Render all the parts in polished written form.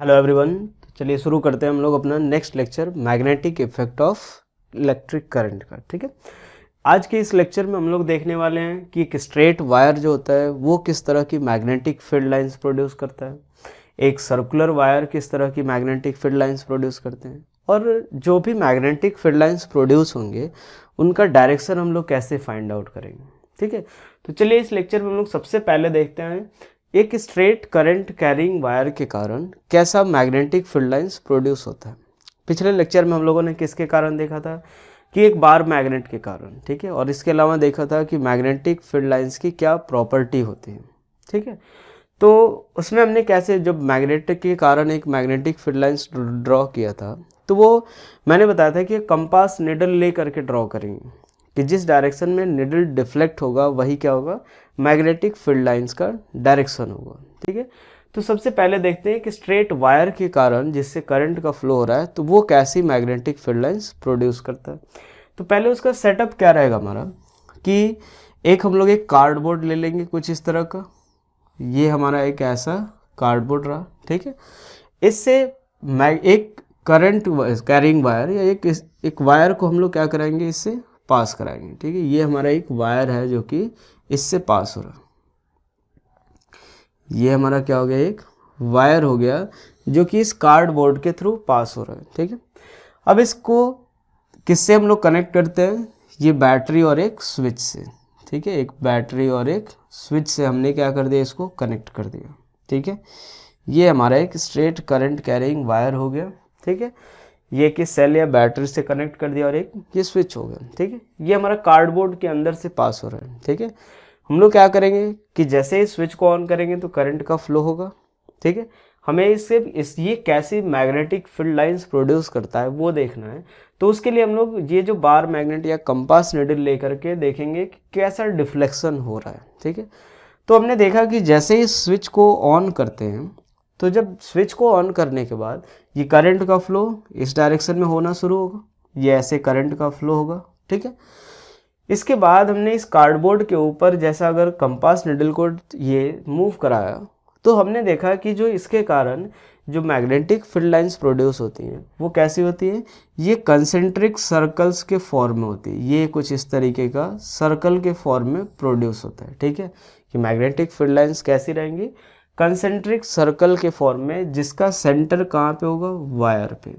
Hello everyone. तो चलिए शुरू करते हैं हम लोग अपना next lecture magnetic effect of electric current का। ठीक है, आज के इस लेक्चर में हम लोग देखने वाले हैं कि एक स्ट्रेट वायर जो होता है वो किस तरह की मैग्नेटिक फील्ड लाइंस प्रोड्यूस करता है, एक सर्कुलर वायर किस तरह की मैग्नेटिक फील्ड लाइंस प्रोड्यूस करते हैं, और जो भी मैग्नेटिक फील्ड लाइंस प्रोड्यूस होंगे उनका डायरेक्शन हम लोग कैसे फाइंड आउट करेंगे। ठीक है, तो चलिए इस लेक्चर में हम लोग सबसे पहले देखते हैं एक स्ट्रेट करंट कैरिंग वायर के कारण कैसा मैग्नेटिक फील्ड लाइंस प्रोड्यूस होता है। पिछले लेक्चर में हम लोगों ने किसके कारण देखा था कि एक बार मैग्नेट के कारण। ठीक है, और इसके अलावा देखा था कि मैग्नेटिक फील्ड लाइंस की क्या प्रॉपर्टी होती है। ठीक है, तो उसमें हमने कैसे जब मैग्नेट के कारण एक मैग्नेटिक फील्ड लाइंस ड्रॉ किया था तो वो मैंने बताया था कि कंपास निडल ले करके ड्रॉ करेंगे कि जिस डायरेक्शन में निडल डिफ्लेक्ट होगा वही क्या होगा, मैग्नेटिक फील्ड लाइंस का डायरेक्शन होगा। ठीक है, तो सबसे पहले देखते हैं कि स्ट्रेट वायर के कारण जिससे करंट का फ्लो हो रहा है तो वो कैसी मैग्नेटिक फील्ड लाइंस प्रोड्यूस करता है। तो पहले उसका सेटअप क्या रहेगा हमारा कि एक हम लोग एक कार्डबोर्ड ले लेंगे कुछ इस तरह का, ये हमारा एक ऐसा कार्डबोर्ड रहा। ठीक है, इससे एक करंट कैरिंग वायर या एक वायर को हम लोग क्या कराएंगे, इससे पास कराएंगे। ठीक है, ये हमारा एक वायर है जो कि इससे पास हो रहा है, ये हमारा क्या हो गया, एक वायर हो गया जो कि इस कार्डबोर्ड के थ्रू पास हो रहा है। ठीक है, अब इसको किससे हम लोग कनेक्ट करते हैं, ये बैटरी और एक स्विच से। ठीक है, एक बैटरी और एक स्विच से हमने क्या कर दिया, इसको कनेक्ट कर दिया। ठीक है, ये हमारा एक स्ट्रेट करंट कैरिंग वायर हो गया। ठीक है, ये कि सेल या बैटरी से कनेक्ट कर दिया और एक ये स्विच हो गया। ठीक है, ये हमारा कार्डबोर्ड के अंदर से पास हो रहा है। ठीक है, हम लोग क्या करेंगे कि जैसे ही स्विच को ऑन करेंगे तो करंट का फ्लो होगा। ठीक है, हमें ये कैसी मैग्नेटिक फील्ड लाइंस प्रोड्यूस करता है वो देखना है। तो उसके लिए हम लोग ये जो बार मैग्नेट या कंपास निडल लेकर के देखेंगे कि कैसा डिफ्लेक्शन हो रहा है। ठीक है, तो हमने देखा कि जैसे ही स्विच को ऑन करते हैं तो जब स्विच को ऑन करने के बाद ये करंट का फ्लो इस डायरेक्शन में होना शुरू होगा, ये ऐसे करंट का फ्लो होगा। ठीक है, इसके बाद हमने इस कार्डबोर्ड के ऊपर जैसा अगर कंपास निडल को ये मूव कराया तो हमने देखा कि जो इसके कारण जो मैग्नेटिक फील्ड लाइंस प्रोड्यूस होती हैं वो कैसी होती है, ये कंसेंट्रिक सर्कल्स के फॉर्म में होती है। ये कुछ इस तरीके का सर्कल के फॉर्म में प्रोड्यूस होता है। ठीक है, कि मैग्नेटिक फील्ड लाइंस कैसी रहेंगी, कंसेंट्रिक सर्कल के फॉर्म में, जिसका सेंटर कहाँ पे होगा, वायर पे।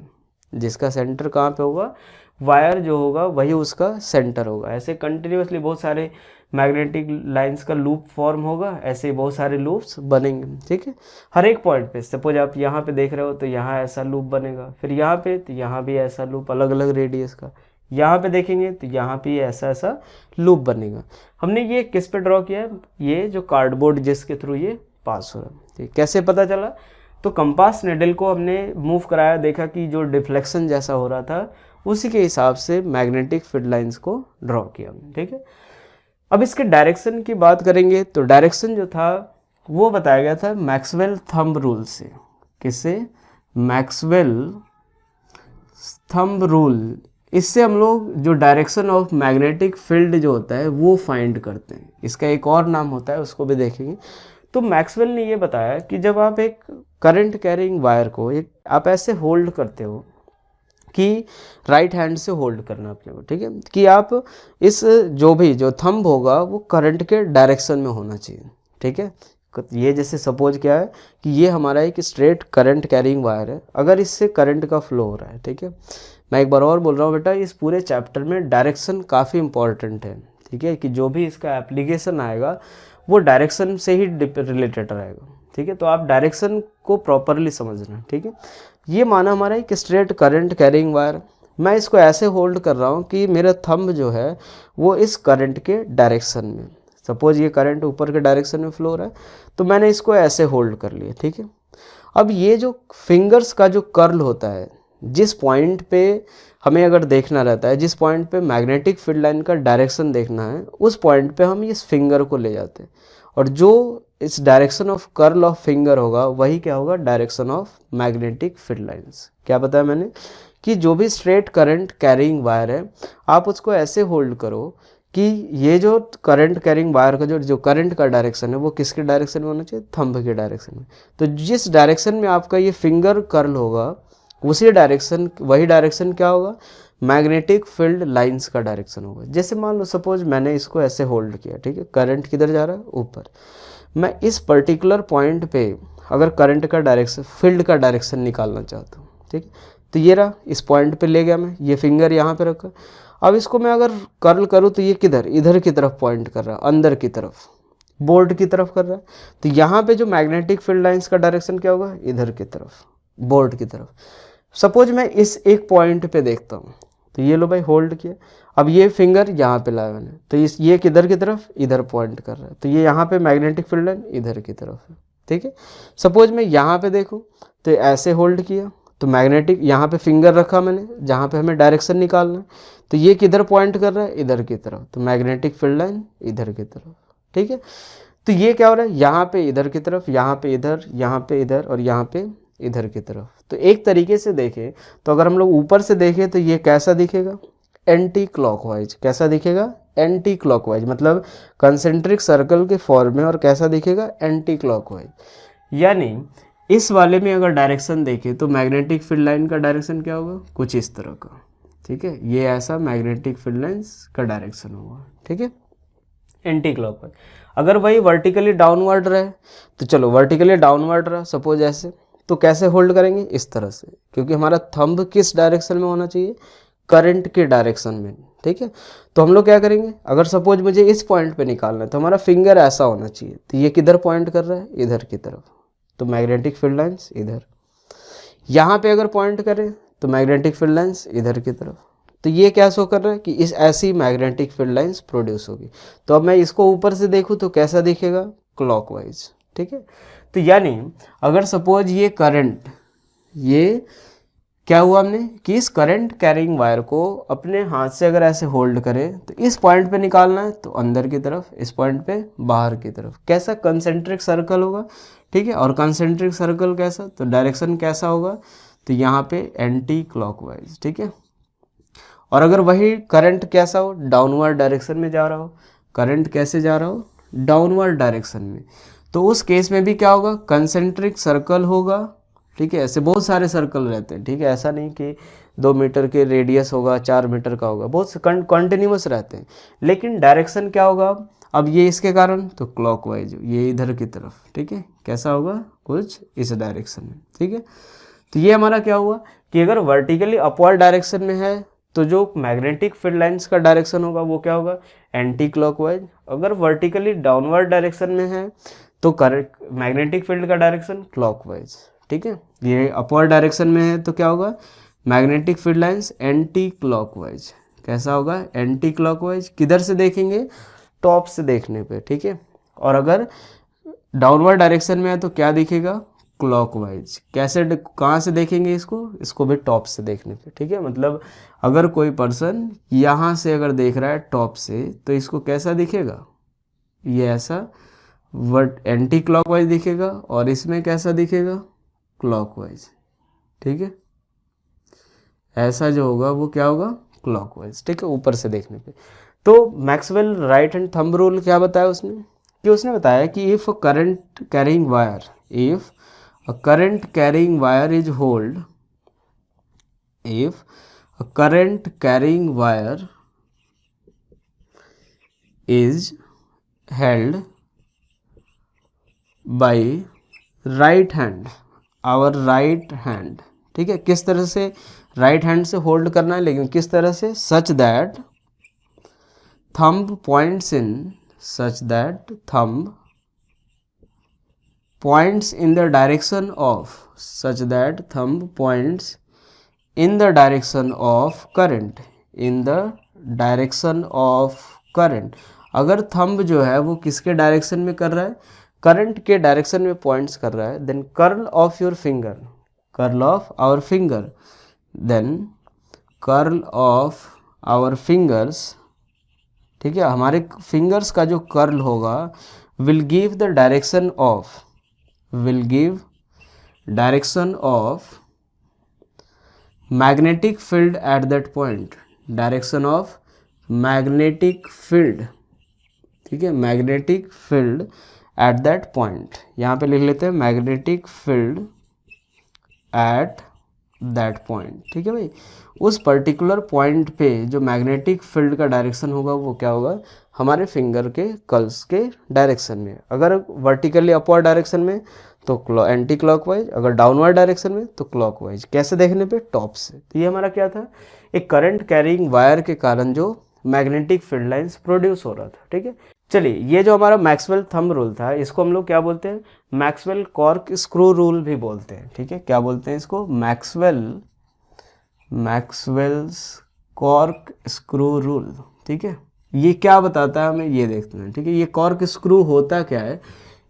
जिसका सेंटर कहाँ पे होगा, वायर जो होगा वही उसका सेंटर होगा। ऐसे कंटिन्यूसली बहुत सारे मैग्नेटिक लाइंस का लूप फॉर्म होगा, ऐसे बहुत सारे लूप्स बनेंगे। ठीक है, हर एक पॉइंट पे, सपोज आप यहाँ पे देख रहे हो तो यहाँ ऐसा लूप बनेगा, फिर यहाँ पे तो यहाँ भी ऐसा लूप अलग अलग रेडियस का, यहाँ पे देखेंगे तो यहाँ पे ऐसा ऐसा लूप बनेगा। हमने ये किस पे ड्रॉ किया है, ये जो कार्डबोर्ड जिसके थ्रू ये पास हो रहा है। ठीक, कैसे पता चला, तो कंपास निडल को हमने मूव कराया, देखा कि जो डिफ्लेक्शन जैसा हो रहा था उसी के हिसाब से मैग्नेटिक फील्ड लाइंस को ड्रॉ किया। ठीक है, अब इसके डायरेक्शन की बात करेंगे तो डायरेक्शन जो था वो बताया गया था मैक्सवेल थंब रूल से। किससे, मैक्सवेल थंब रूल। इससे हम लोग जो डायरेक्शन ऑफ मैग्नेटिक फील्ड जो होता है वो फाइंड करते हैं। इसका एक और नाम होता है, उसको भी देखेंगे। तो मैक्सवेल ने ये बताया कि जब आप एक करंट कैरिंग वायर को आप ऐसे होल्ड करते हो कि राइट हैंड से होल्ड करना अपने को। ठीक है, कि आप इस जो थंब होगा वो करंट के डायरेक्शन में होना चाहिए। ठीक है, ये जैसे सपोज क्या है कि ये हमारा एक स्ट्रेट करंट कैरिंग वायर है, अगर इससे करंट का फ्लो हो रहा है। ठीक है, मैं एक बार और बोल रहा हूँ बेटा, इस पूरे चैप्टर में डायरेक्शन काफ़ी इंपॉर्टेंट है। ठीक है, कि जो भी इसका एप्लीकेशन आएगा वो डायरेक्शन से ही रिलेटेड रहेगा। ठीक है, तो आप डायरेक्शन को प्रॉपरली समझना। ठीक है, ये माना हमारा एक स्ट्रेट करंट कैरिंग वायर, मैं इसको ऐसे होल्ड कर रहा हूँ कि मेरा थंब जो है वो इस करंट के डायरेक्शन में, सपोज ये करंट ऊपर के डायरेक्शन में फ्लो हो रहा है तो मैंने इसको ऐसे होल्ड कर लिया। ठीक है, अब ये जो फिंगर्स का जो कर्ल होता है, जिस पॉइंट पे हमें अगर देखना रहता है, जिस पॉइंट पे मैग्नेटिक फील्ड लाइन का डायरेक्शन देखना है, उस पॉइंट पे हम इस फिंगर को ले जाते हैं, और जो इस direction of curl of finger होगा वही क्या होगा, direction of magnetic field lines. क्या बताया मैंने कि जो भी स्ट्रेट करंट कैरिंग वायर है आप उसको ऐसे होल्ड करो कि ये जो करंट कैरिंग वायर का जो करंट का डायरेक्शन है वो किसके डायरेक्शन में होना चाहिए, थंब के डायरेक्शन में। तो जिस डायरेक्शन में आपका ये फिंगर कर्ल होगा उसी डायरेक्शन, वही डायरेक्शन क्या होगा, मैग्नेटिक फील्ड लाइंस का डायरेक्शन होगा। जैसे मान लो सपोज मैंने इसको ऐसे होल्ड किया, ठीक है, करंट किधर जा रहा है, ऊपर। मैं इस पर्टिकुलर पॉइंट पे अगर करंट का डायरेक्शन, फील्ड का डायरेक्शन निकालना चाहता हूँ, ठीक है, तो ये रहा, इस पॉइंट पे ले गया मैं, ये फिंगर यहाँ पे रखा। अब इसको मैं अगर कर्ल करूँ तो ये किधर, इधर की तरफ पॉइंट कर रहा है, अंदर की तरफ, बोर्ड की तरफ कर रहा है। तो यहाँ पे जो मैग्नेटिक फील्ड लाइंस का डायरेक्शन क्या होगा, इधर की तरफ, बोर्ड की तरफ। सपोज मैं इस एक पॉइंट पे देखता हूँ, तो ये लो भाई होल्ड किया, अब ये फिंगर यहाँ पे लाया मैंने, तो ये किधर की तरफ, इधर पॉइंट कर रहा है, तो ये यहाँ पे मैग्नेटिक फील्ड लाइन इधर की तरफ है, ठीक है। सपोज मैं यहाँ पे देखूँ तो ऐसे होल्ड किया, तो मैग्नेटिक, यहाँ पे फिंगर रखा मैंने जहाँ पे हमें डायरेक्शन निकालना है, तो ये किधर पॉइंट कर रहा है, इधर की तरफ, तो मैग्नेटिक फील्ड लाइन इधर की तरफ, ठीक है। तो ये क्या हो रहा है, यहाँ पे इधर की तरफ, यहाँ पे इधर, यहाँ पे इधर, और यहाँ पे इधर की तरफ। तो एक तरीके से देखें तो अगर हम लोग ऊपर से देखें तो ये कैसा दिखेगा, एंटी क्लॉकवाइज। कैसा दिखेगा, एंटी क्लॉकवाइज, मतलब कंसेंट्रिक सर्कल के फॉर्म में। और कैसा दिखेगा, एंटी क्लॉकवाइज। यानी इस वाले में अगर डायरेक्शन देखें तो मैग्नेटिक फील्ड लाइन का डायरेक्शन क्या होगा, कुछ इस तरह का, ठीक है। ये ऐसा मैग्नेटिक फील्ड लाइंस का डायरेक्शन होगा, ठीक है, एंटी क्लॉकवाइज। अगर वही वर्टिकली डाउनवर्ड रहे तो चलो वर्टिकली डाउनवर्ड रहा सपोज ऐसे, तो कैसे होल्ड करेंगे, इस तरह से, क्योंकि हमारा थंब किस डायरेक्शन में होना चाहिए, करंट के डायरेक्शन में, ठीक है। तो हम लोग क्या करेंगे, अगर सपोज मुझे इस पॉइंट पे निकालना है तो हमारा फिंगर ऐसा होना चाहिए, तो ये किधर पॉइंट कर रहा है, इधर की तरफ, तो मैग्नेटिक फील्ड लाइंस इधर। यहाँ पे अगर पॉइंट करें तो मैग्नेटिक फील्ड लाइंस इधर की तरफ। तो ये क्या शो कर रहा है कि इस ऐसी मैग्नेटिक फील्ड लाइंस प्रोड्यूस होगी। तो अब मैं इसको ऊपर से देखूँ तो कैसा दिखेगा, क्लॉकवाइज, ठीक है। तो यानी अगर सपोज ये करंट, ये क्या हुआ हमने कि इस करंट कैरिंग वायर को अपने हाथ से अगर ऐसे होल्ड करें तो इस पॉइंट पे निकालना है तो अंदर की तरफ, इस पॉइंट पे बाहर की तरफ। कैसा, कंसेंट्रिक सर्कल होगा, ठीक है। और कंसेंट्रिक सर्कल कैसा, तो डायरेक्शन कैसा होगा, तो यहाँ पे एंटी क्लॉकवाइज, ठीक है। और अगर वही करंट कैसा हो, डाउनवर्ड डायरेक्शन में जा रहा हो, करंट कैसे जा रहा हो, डाउनवर्ड डायरेक्शन में, तो उस केस में भी क्या होगा, कंसेंट्रिक सर्कल होगा, ठीक है। ऐसे बहुत सारे सर्कल रहते हैं, ठीक है, ऐसा नहीं कि 2 मीटर के रेडियस होगा, 4 मीटर का होगा, बहुत कंटिन्यूस रहते हैं, लेकिन डायरेक्शन क्या होगा, अब ये इसके कारण तो क्लॉकवाइज, ये इधर की तरफ, ठीक है, कैसा होगा, कुछ इस डायरेक्शन में, ठीक है। तो ये हमारा क्या हुआ कि अगर वर्टिकली अपवर्ड डायरेक्शन में है तो जो मैग्नेटिक फील्ड लाइंस का डायरेक्शन होगा वो क्या होगा, एंटी क्लॉकवाइज। अगर वर्टिकली डाउनवर्ड डायरेक्शन में है तो मैग्नेटिक फील्ड का डायरेक्शन क्लॉकवाइज, ठीक है। ये अपवर्ड डायरेक्शन में है तो क्या होगा, magnetic field lines anti clockwise. कैसा होगा, एंटी क्लॉकवाइज। किधर से देखेंगे, टॉप से देखने पे, ठीक है। और अगर डाउनवर्ड डायरेक्शन में है तो क्या दिखेगा, क्लॉकवाइज। कैसे, कहाँ से देखेंगे इसको भी टॉप से देखने पे, ठीक है। मतलब अगर कोई पर्सन यहाँ से अगर देख रहा है टॉप से तो इसको कैसा दिखेगा, ये ऐसा एंटी क्लॉकवाइज दिखेगा, और इसमें कैसा दिखेगा, क्लॉकवाइज, ठीक है। ऐसा जो होगा वो क्या होगा, क्लॉकवाइज, ठीक है, ऊपर से देखने पे। तो Maxwell right hand thumb rule क्या बताया उसने, कि उसने बताया कि if current carrying wire, if a current carrying wire is held, if a current carrying wire is held by right hand, our right hand, ठीक है। किस तरह से, राइट हैंड से होल्ड करना है, लेकिन किस तरह से, such that thumb points in, such that thumb points in the direction of, such that thumb points in the direction of current, in the direction of current। अगर थंब जो है वो किसके डायरेक्शन में कर रहा है, करंट के डायरेक्शन में पॉइंट्स कर रहा है, then curl of your finger, curl of our finger, then curl of our fingers, ठीक है, हमारे फिंगर्स का जो कर्ल होगा will give the direction of, will give direction of magnetic field at that point, direction of magnetic field, ठीक है, magnetic field at that point, यहाँ पे लिख लेते हैं magnetic field at that point, ठीक है भाई। उस पर्टिकुलर पॉइंट पे जो मैग्नेटिक फील्ड का डायरेक्शन होगा वो क्या होगा, हमारे फिंगर के कल्स के डायरेक्शन में। अगर वर्टिकली अपवर्ड डायरेक्शन में तो एंटी क्लॉकवाइज, अगर डाउनवर्ड डायरेक्शन में तो क्लॉकवाइज। कैसे देखने पे, टॉप से। तो ये हमारा क्या था, एक करंट कैरिंग वायर के कारण जो मैग्नेटिक फील्ड लाइंस प्रोड्यूस हो रहा था, ठीक है। चलिए, ये जो हमारा मैक्सवेल थंब रूल था, इसको हम लोग क्या बोलते हैं, मैक्सवेल कॉर्क स्क्रू रूल भी बोलते हैं, ठीक है। क्या बोलते हैं इसको, मैक्सवेल्स कॉर्क स्क्रू रूल, ठीक है। ये क्या बताता है हमें, ये देखते हैं, ठीक है। ये कॉर्क स्क्रू होता क्या है,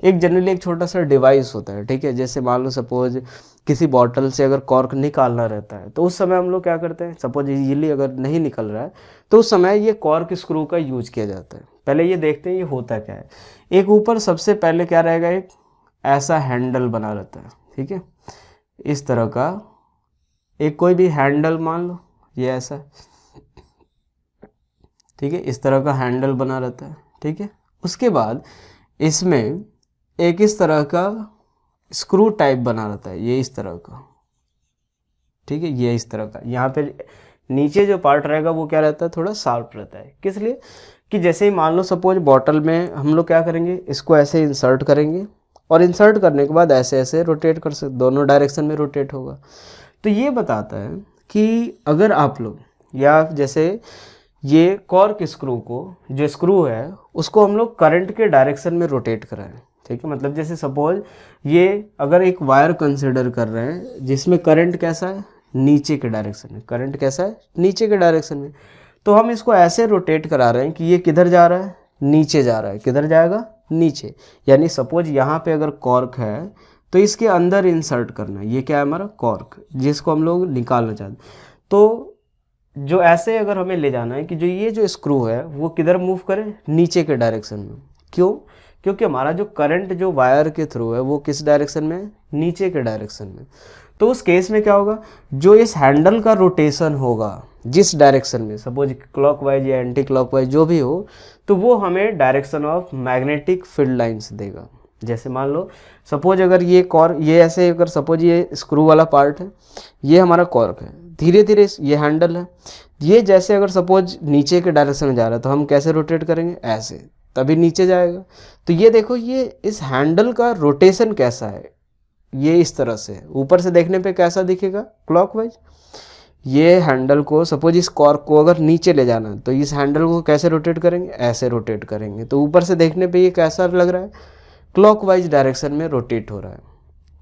एक जनरली एक छोटा सा डिवाइस होता है, ठीक है। जैसे मान लो सपोज किसी बॉटल से अगर कॉर्क निकालना रहता है तो उस समय हम लोग क्या करते हैं, सपोज इजीली अगर नहीं निकल रहा है तो उस समय ये कॉर्क स्क्रू का यूज किया जाता है। पहले ये देखते हैं ये होता क्या है। एक ऊपर सबसे पहले क्या रहेगा, एक ऐसा हैंडल बना रहता है, ठीक है, इस तरह का एक कोई भी हैंडल मान लो, ये ऐसा, ठीक है, इस तरह का हैंडल बना रहता है, ठीक है। उसके बाद इसमें एक इस तरह का स्क्रू टाइप बना रहता है, ये इस तरह का, ठीक है, ये इस तरह का। यहाँ पे नीचे जो पार्ट रहेगा वो क्या रहता है, थोड़ा शार्प रहता है। किस लिए, कि जैसे ही मान लो सपोज बॉटल में हम लोग क्या करेंगे, इसको ऐसे इंसर्ट करेंगे और इंसर्ट करने के बाद ऐसे ऐसे रोटेट कर सकते, दोनों डायरेक्शन में रोटेट होगा। तो ये बताता है कि अगर आप लोग, या जैसे ये कॉर्क स्क्रू को, जो स्क्रू है उसको हम लोग करंट के डायरेक्शन में रोटेट कराएं, ठीक है। मतलब जैसे सपोज ये अगर एक वायर कंसिडर कर रहे हैं जिसमें करंट कैसा है, नीचे के डायरेक्शन में, करंट कैसा है, नीचे के डायरेक्शन में, तो हम इसको ऐसे रोटेट करा रहे हैं कि ये किधर जा रहा है, नीचे जा रहा है। किधर जाएगा, नीचे। यानी सपोज यहाँ पे अगर कॉर्क है तो इसके अंदर इंसर्ट करना है, ये क्या है हमारा कॉर्क, जिसको हम लोग निकालना चाहते हैं। तो जो ऐसे अगर हमें ले जाना है कि जो ये जो स्क्रू है वो किधर मूव करे, नीचे के डायरेक्शन में। क्यों, क्योंकि हमारा जो करंट जो वायर के थ्रू है वो किस डायरेक्शन में, नीचे के डायरेक्शन में। तो उस केस में क्या होगा, जो इस हैंडल का रोटेशन होगा जिस डायरेक्शन में, सपोज क्लॉकवाइज या एंटी क्लॉकवाइज जो भी हो, तो वो हमें direction of magnetic field lines देगा। जैसे मान लो सपोज अगर ये ऐसे, अगर सपोज ये स्क्रू वाला पार्ट है, ये हमारा कॉर्क है, धीरे धीरे ये हैंडल है, ये जैसे अगर सपोज नीचे के डायरेक्शन में जा रहा है तो हम कैसे रोटेट करेंगे, ऐसे, तभी नीचे जाएगा। तो ये देखो, ये इस हैंडल का रोटेशन कैसा है, ये इस तरह से ऊपर से देखने पे कैसा दिखेगा, क्लॉकवाइज। ये हैंडल को सपोज इस कॉर्क को अगर नीचे ले जाना है तो इस हैंडल को कैसे रोटेट करेंगे, ऐसे रोटेट करेंगे। तो ऊपर से देखने पे ये कैसा लग रहा है, क्लॉकवाइज डायरेक्शन में रोटेट हो रहा है।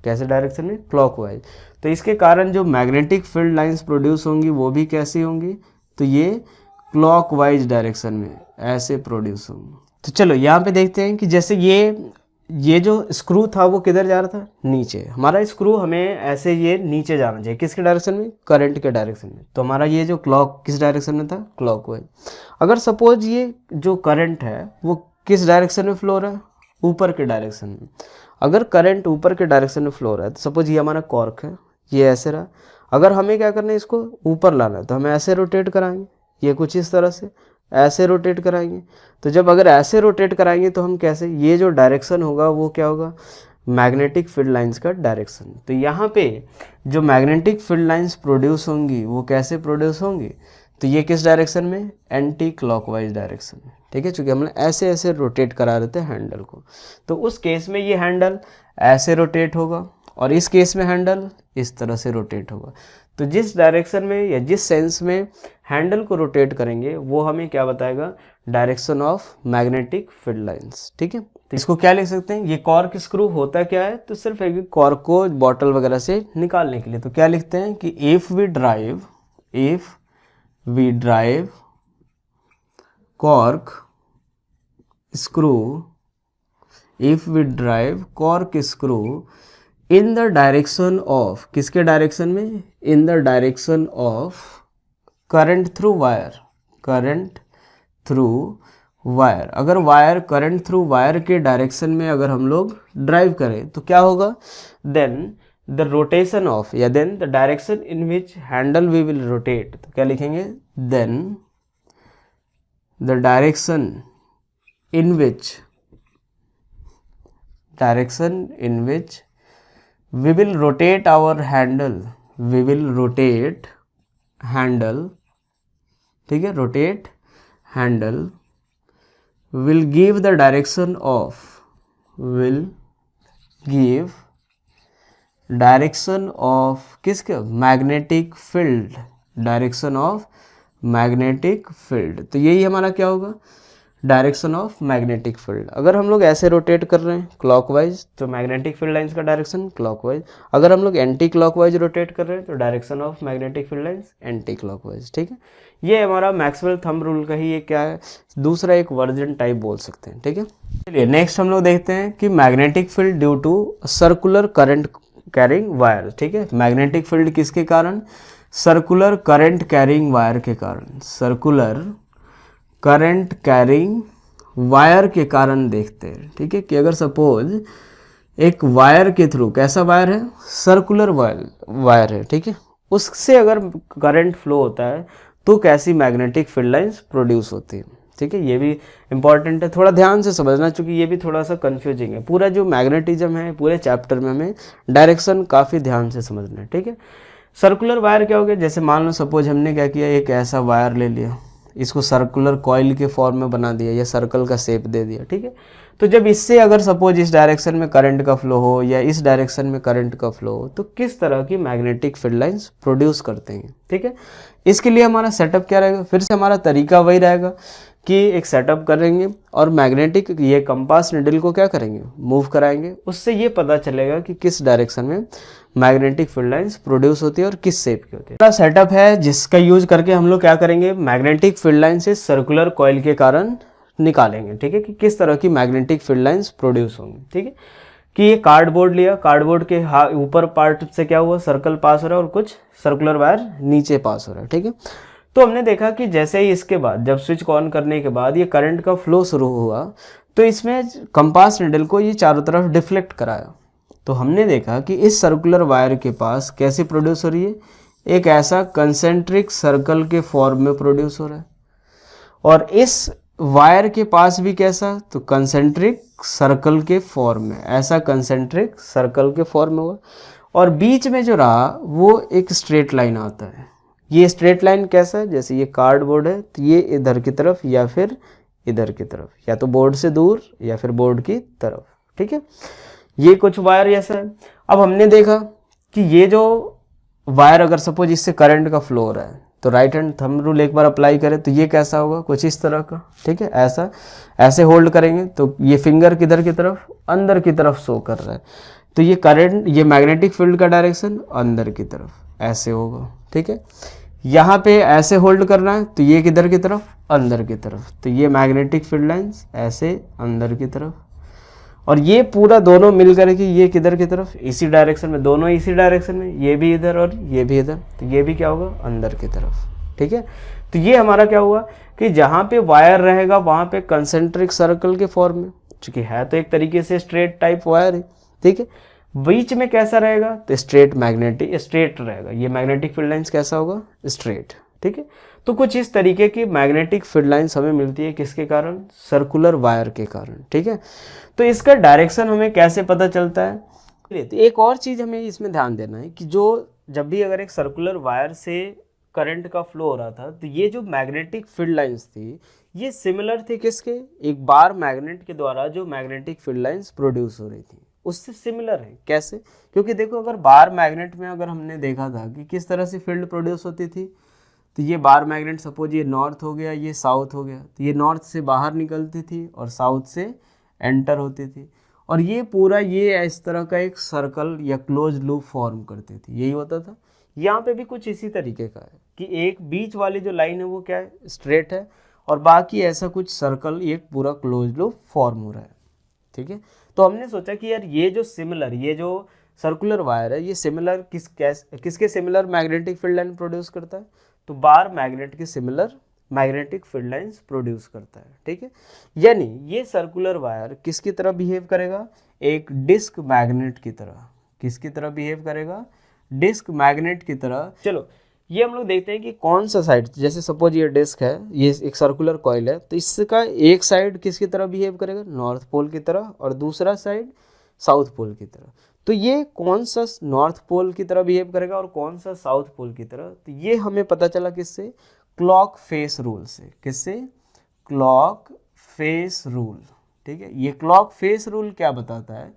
कैसे डायरेक्शन में, क्लॉकवाइज। तो इसके कारण जो मैग्नेटिक फील्ड लाइंस प्रोड्यूस होंगी वो भी कैसी होंगी, तो ये क्लॉकवाइज डायरेक्शन में ऐसे प्रोड्यूस होंगी। तो चलो यहाँ पे देखते हैं कि जैसे ये जो स्क्रू था वो किधर जा रहा था, नीचे। हमारा स्क्रू हमें ऐसे ये नीचे जाना चाहिए, किसके डायरेक्शन में, करंट के डायरेक्शन में। तो हमारा ये जो क्लॉक किस डायरेक्शन में था, क्लॉकवाइज। अगर सपोज ये जो करंट है वो किस डायरेक्शन में फ्लो हो रहा है, ऊपर के डायरेक्शन में। अगर करंट ऊपर के डायरेक्शन में फ्लो हो रहा है तो सपोज ये हमारा कॉर्क है, ये ऐसे रहा। अगर हमें क्या करना है, इसको ऊपर लाना है तो हमें ऐसे रोटेट कराएंगे, ये कुछ इस तरह से ऐसे रोटेट कराएंगे। तो जब अगर ऐसे रोटेट कराएंगे तो हम कैसे, ये जो डायरेक्शन होगा वो क्या होगा, मैग्नेटिक फील्ड लाइंस का डायरेक्शन। तो यहाँ पे जो मैग्नेटिक फील्ड लाइंस प्रोड्यूस होंगी वो कैसे प्रोड्यूस होंगी, तो ये किस डायरेक्शन में, एंटी क्लॉकवाइज डायरेक्शन में, ठीक है। चूँकि हमने ऐसे ऐसे रोटेट करा रहे थे हैंडल को, तो उस केस में ये हैंडल ऐसे रोटेट होगा और इस केस में हैंडल इस तरह से रोटेट होगा। तो जिस डायरेक्शन में या जिस सेंस में हैंडल को रोटेट करेंगे वो हमें क्या बताएगा, direction of magnetic field lines, ठीक है। तो इसको क्या लिख सकते हैं, ये कॉर्क स्क्रू होता क्या है, तो सिर्फ एक कॉर्क को बॉटल वगैरह से निकालने के लिए। तो क्या लिखते हैं कि if we drive corkscrew in the direction of, किसके डायरेक्शन में, in the direction of current through wire. अगर वायर करंट थ्रू वायर के डायरेक्शन में अगर हम लोग ड्राइव करें तो क्या होगा, देन द रोटेशन ऑफ, या then the direction in which handle we will rotate. तो क्या लिखेंगे, then the direction in which we will rotate our handle, ठीक है, rotate handle will give the direction of किसके, magnetic field, direction of magnetic field. तो यही हमारा क्या होगा, डायरेक्शन ऑफ मैग्नेटिक फील्ड। अगर हम लोग ऐसे रोटेट कर रहे हैं क्लॉकवाइज तो मैग्नेटिक फील्ड लाइंस का डायरेक्शन क्लॉकवाइज, अगर हम लोग एंटी क्लॉकवाइज रोटेट कर रहे हैं तो direction of magnetic field lines anti clockwise. ठीक है, ये हमारा मैक्सवेल थंब रूल का ही ये क्या है, दूसरा एक वर्जन टाइप बोल सकते हैं। ठीक है, चलिए नेक्स्ट हम लोग देखते हैं कि magnetic field due to circular current carrying wire. ठीक है, मैग्नेटिक फील्ड किसके कारण, सर्कुलर करंट कैरिंग वायर के कारण, सर्कुलर करंट कैरिंग वायर के कारण देखते हैं। ठीक है, कि अगर सपोज एक वायर के थ्रू, कैसा वायर है, सर्कुलर वायर है, ठीक है, उससे अगर करंट फ्लो होता है तो कैसी मैग्नेटिक फील्ड लाइंस प्रोड्यूस होती है। ठीक है, ये भी इंपॉर्टेंट है, थोड़ा ध्यान से समझना, क्योंकि ये भी थोड़ा सा कंफ्यूजिंग है। पूरा जो मैग्नेटिज्म है पूरे चैप्टर में हमें डायरेक्शन काफ़ी ध्यान से समझना है। ठीक है, सर्कुलर वायर क्या हो गया, जैसे मान लो सपोज हमने क्या किया, एक ऐसा वायर ले लिया, इसको सर्कुलर कॉइल के फॉर्म में बना दिया या सर्कल का शेप दे दिया। ठीक है, तो जब इससे अगर सपोज इस डायरेक्शन में करंट का फ्लो हो या इस डायरेक्शन में करंट का फ्लो हो तो किस तरह की मैग्नेटिक फील्ड लाइंस प्रोड्यूस करते हैं। ठीक है, इसके लिए हमारा सेटअप क्या रहेगा, फिर से हमारा तरीका वही रहेगा कि एक सेटअप करेंगे और मैग्नेटिक ये कंपास निडल को क्या करेंगे, मूव कराएंगे, उससे ये पता चलेगा कि किस डायरेक्शन में मैग्नेटिक फील्ड लाइंस प्रोड्यूस होती है और किस शेप की होती है। पूरा सेटअप है जिसका यूज करके हम लोग क्या करेंगे, मैग्नेटिक फील्ड लाइन से सर्कुलर कॉइल के कारण निकालेंगे। ठीक है, कि किस तरह की मैग्नेटिक फील्ड लाइंस प्रोड्यूस होंगी। ठीक है, कि ये कार्डबोर्ड लिया, कार्डबोर्ड के ऊपर पार्ट से क्या हुआ, सर्कल पास हो रहा है और कुछ सर्कुलर वायर नीचे पास हो रहा है। ठीक है, तो हमने देखा कि जैसे ही इसके बाद जब स्विच ऑन करने के बाद ये करंट का फ्लो शुरू हुआ तो इसमें कंपास निडल को ये चारों तरफ डिफ्लेक्ट कराया। तो हमने देखा कि इस सर्कुलर वायर के पास कैसे प्रोड्यूस हो रही है, एक ऐसा कंसेंट्रिक सर्कल के फॉर्म में प्रोड्यूस हो रहा है, और इस वायर के पास भी कैसा, तो कंसेंट्रिक सर्कल के फॉर्म में, ऐसा कंसेंट्रिक सर्कल के फॉर्म में हुआ, और बीच में जो रहा वो एक स्ट्रेट लाइन आता है। ये स्ट्रेट लाइन कैसा है, जैसे ये कार्डबोर्ड है तो ये इधर की तरफ या फिर इधर की तरफ, या तो बोर्ड से दूर या फिर बोर्ड की तरफ। ठीक है, ये कुछ वायर ऐसा है। अब हमने देखा कि ये जो वायर अगर सपोज इससे करंट का फ्लो हो रहा है तो राइट हैंड थंब रूल एक बार अप्लाई करें तो ये कैसा होगा, कुछ इस तरह का। ठीक है, ऐसा ऐसे होल्ड करेंगे तो ये फिंगर किधर की तरफ, अंदर की तरफ शो कर रहा है, तो ये करंट, ये मैग्नेटिक फील्ड का डायरेक्शन अंदर की तरफ ऐसे होगा। ठीक है, यहाँ पे ऐसे होल्ड करना है तो ये किधर की तरफ, अंदर की तरफ, तो ये मैग्नेटिक फील्ड लाइंस ऐसे अंदर की तरफ, और ये पूरा दोनों मिल करके ये किधर की तरफ, इसी डायरेक्शन में, दोनों इसी डायरेक्शन में, ये भी इधर और ये भी इधर, तो ये भी क्या होगा, अंदर की तरफ। ठीक है, तो ये हमारा क्या हुआ कि जहाँ पे वायर रहेगा वहाँ पे कंसेंट्रिक सर्कल के फॉर्म में, चूंकि है तो एक तरीके से स्ट्रेट टाइप वायर है। ठीक है, बीच में कैसा रहेगा, तो स्ट्रेट रहेगा, ये मैग्नेटिक फील्ड लाइंस कैसा होगा, स्ट्रेट। ठीक है, तो कुछ इस तरीके की मैग्नेटिक फील्ड लाइंस हमें मिलती है, किसके कारण, सर्कुलर वायर के कारण। ठीक है, तो इसका डायरेक्शन हमें कैसे पता चलता है। तो एक और चीज़ हमें इसमें ध्यान देना है कि जो जब भी अगर एक सर्कुलर वायर से करंट का फ्लो हो रहा था तो ये जो मैग्नेटिक फील्ड लाइंस थी ये सिमिलर थे किसके, एक बार मैग्नेट के द्वारा जो मैग्नेटिक फील्ड लाइंस प्रोड्यूस हो रही थी उससे सिमिलर है। कैसे, क्योंकि देखो अगर बार मैग्नेट में अगर हमने देखा था कि किस तरह से फील्ड प्रोड्यूस होती थी, तो ये बार मैग्नेट सपोज ये नॉर्थ हो गया, ये साउथ हो गया, तो ये नॉर्थ से बाहर निकलती थी और साउथ से एंटर होती थी, और ये पूरा ये इस तरह का एक सर्कल या क्लोज लूप फॉर्म करती थी, यही होता था। यहाँ पे भी कुछ इसी तरीके का है कि एक बीच वाली जो लाइन है वो क्या है, स्ट्रेट है, और बाकी ऐसा कुछ सर्कल एक पूरा क्लोज लूप फॉर्म हो रहा है। ठीक है, तो हमने सोचा कि यार ये जो सिमिलर, ये जो सर्कुलर वायर है ये सिमिलर किसके similar magnetic field line produce करता है, तो बार मैग्नेट के similar magnetic field lines produce करता है। ठीक है, यानी ये सर्कुलर वायर किसकी तरह बिहेव करेगा, एक डिस्क मैग्नेट की तरह। किसकी तरह बिहेव करेगा, डिस्क मैग्नेट की तरह। चलो ये हम लोग देखते हैं कि कौन सा साइड, जैसे सपोज ये डिस्क है, ये एक सर्कुलर कॉइल है, तो इसका एक साइड किसकी तरह बिहेव करेगा, नॉर्थ पोल की तरह, और दूसरा साइड साउथ पोल की तरह। तो ये कौन सा नॉर्थ पोल की तरह बिहेव करेगा और कौन सा साउथ पोल की तरह, तो ये हमें पता चला किससे, क्लॉक फेस रूल से। किससे, क्लॉक फेस रूल। ठीक है, ये क्लॉक फेस रूल क्या बताता है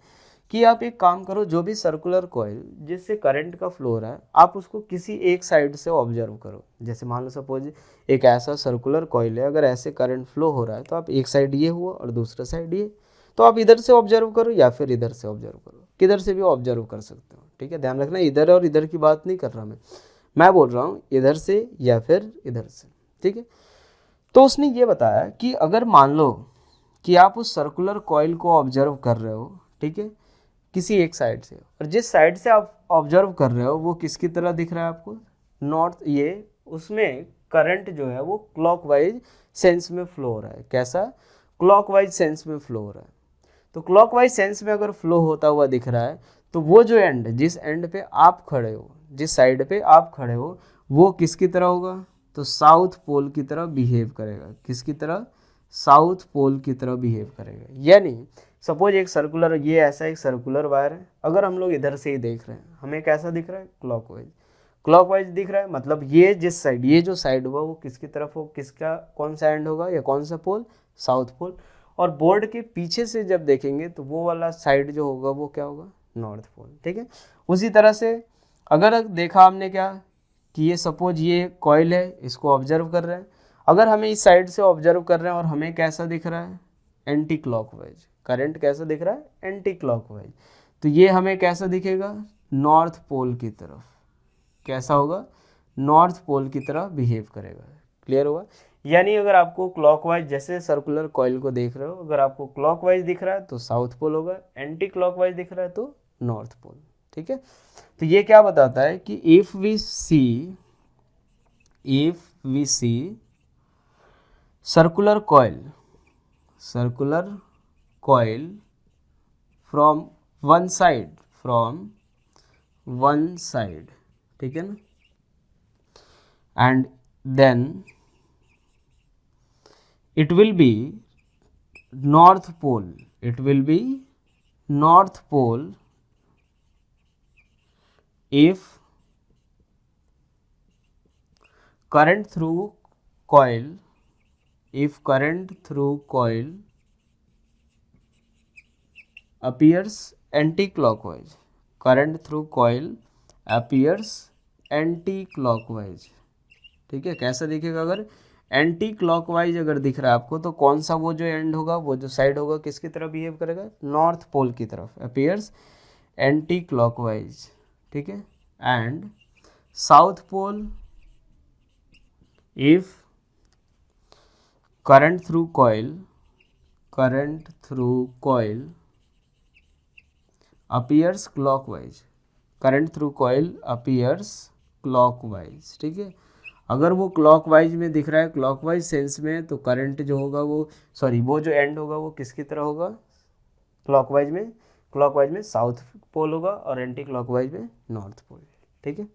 कि आप एक काम करो, जो भी सर्कुलर कॉइल जिससे करंट का फ्लो हो रहा है, आप उसको किसी एक साइड से ऑब्जर्व करो। जैसे मान लो सपोज एक ऐसा सर्कुलर कॉइल है, अगर ऐसे करंट फ्लो हो रहा है तो आप एक साइड ये हुआ और दूसरा साइड ये, तो आप इधर से ऑब्जर्व करो या फिर इधर से ऑब्जर्व करो, किधर से भी ऑब्जर्व कर सकते हो। ठीक है, ध्यान रखना, इधर और इधर की बात नहीं कर रहा मैं बोल रहा हूँ इधर से या फिर इधर से। ठीक है, तो उसने ये बताया कि अगर मान लो कि आप उस सर्कुलर कॉइल को ऑब्जर्व कर रहे हो, ठीक है, किसी एक साइड से, और जिस साइड से आप ऑब्जर्व कर रहे हो वो किसकी तरह दिख रहा है आपको, नॉर्थ, ये उसमें करंट जो है वो क्लॉकवाइज सेंस में फ्लो हो रहा है। कैसा, क्लॉकवाइज सेंस में फ्लो हो रहा है। तो क्लॉकवाइज सेंस में अगर फ्लो होता हुआ दिख रहा है, तो वो जो एंड, जिस एंड पे आप खड़े हो, जिस साइड पे आप खड़े हो, वो किसकी तरह होगा, तो साउथ पोल की तरह बिहेव करेगा। किसकी तरह, साउथ पोल की तरह बिहेव करेगा। यानी सपोज एक सर्कुलर, ये ऐसा एक सर्कुलर वायर है, अगर हम लोग इधर से ही देख रहे हैं, हमें कैसा दिख रहा है, क्लॉकवाइज, क्लॉकवाइज दिख रहा है। मतलब ये जिस साइड, ये जो साइड होगा वो किसकी तरफ हो, किसका कौन सा एंड होगा या कौन सा पोल, साउथ पोल। और बोर्ड के पीछे से जब देखेंगे तो वो वाला साइड जो होगा वो क्या होगा, नॉर्थ पोल। ठीक है, उसी तरह से अगर देखा हमने क्या कि ये सपोज ये कॉइल है, इसको ऑब्जर्व कर रहे हैं, अगर हमें इस साइड से ऑब्जर्व कर रहे हैं और हमें कैसा दिख रहा है, एंटी क्लॉकवाइज, करंट कैसा दिख रहा है, एंटी क्लॉकवाइज, तो ये हमें कैसा दिखेगा, नॉर्थ पोल की तरफ। कैसा होगा, नॉर्थ पोल की तरह बिहेव करेगा। क्लियर होगा। यानी अगर आपको क्लॉकवाइज, जैसे सर्कुलर कॉइल को देख रहे हो, अगर आपको क्लॉकवाइज दिख रहा है तो साउथ पोल होगा, एंटी क्लॉकवाइज दिख रहा है तो नॉर्थ पोल। ठीक है, तो ये क्या बताता है कि if we see circular coil from one side, ठीक है ना, and then it will be north pole if current through coil appears anti-clockwise, ठीक है, कैसा दिखेगा, अगर एंटी क्लॉकवाइज अगर दिख रहा है आपको, तो कौन सा वो जो एंड होगा, वो जो साइड होगा, किसकी तरफ बिहेव करेगा, नॉर्थ पोल की तरफ, अपीयर्स एंटी क्लॉकवाइज। ठीक है, and south pole if current through coil appears clockwise. ठीक है, अगर वो क्लॉकवाइज में दिख रहा है, क्लॉकवाइज सेंस में, तो करंट जो होगा वो वो जो एंड होगा वो किसकी तरह होगा, क्लॉकवाइज में साउथ पोल होगा और एंटी क्लॉकवाइज में नॉर्थ पोल। ठीक है।